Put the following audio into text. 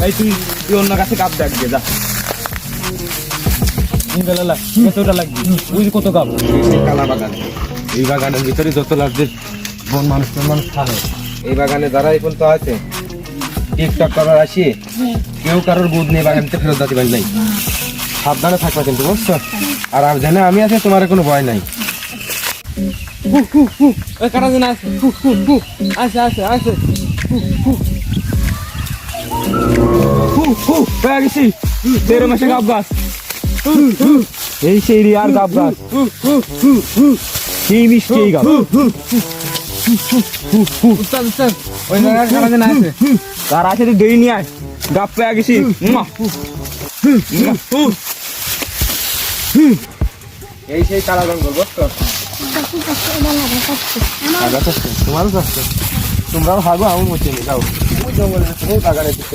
এই তুই অন্য গাছে কাপ দেখবে যা কতটা লাগবে বুঝ কত কাপ এই কালা বাগান এই বাগানের ভিতরে যত লাগবে বন মানুষ থাকে এই বাগানে যারা এখন তো আছে টিকটক করার আসি কেউ কারোর বুধ নেই বাগানতে ফেরত দিতে পারি নাই সাবধানে থাকবা কিন্তু বুঝছো আর জানে আমি আছি তোমার কোনো ভয় নাই কারা যেন আছে আছে আছে পেয়ে গেছি 13 মাসে গাব গাছ এই সেই আর গাব গাছ কি মিষ্টি এই গাব ওই জায়গায় কারা যেন আছে তার আছে তুই দই নিয়ে আয় গাব পেয়ে গেছি এই সেই কালা জঙ্গল বুঝছো তোমারও চাচ্ছে তোমরাও হাগো আমার মধ্যে যাও জঙ্গলে